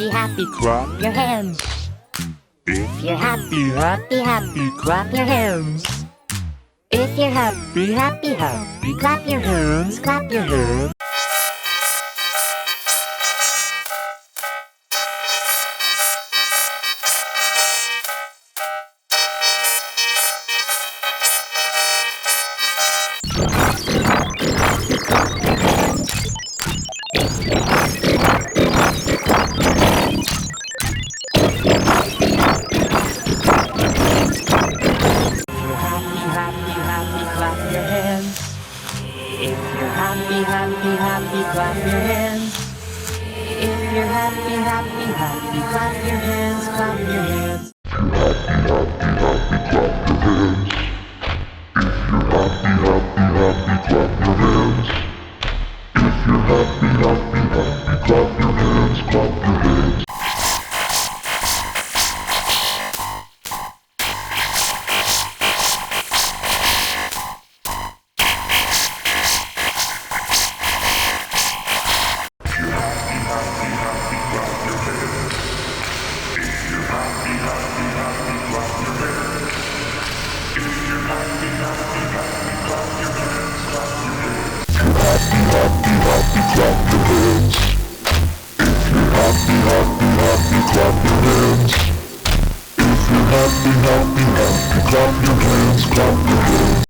happy, happy, clap your hands. If you're happy, happy, happy, clap your hands. If you're happy, happy, happy, clap your hands, clap your hands. Happy, happy, happy, clap your hands. If you're happy, happy, happy, clap your hands, clap your hands. If you're happy, happy, happy, clap your hands. If you're happy, happy, happy, clap your hands. If you're happy, happy, happy, clap your hands, clap your hands. Clap your hands, clap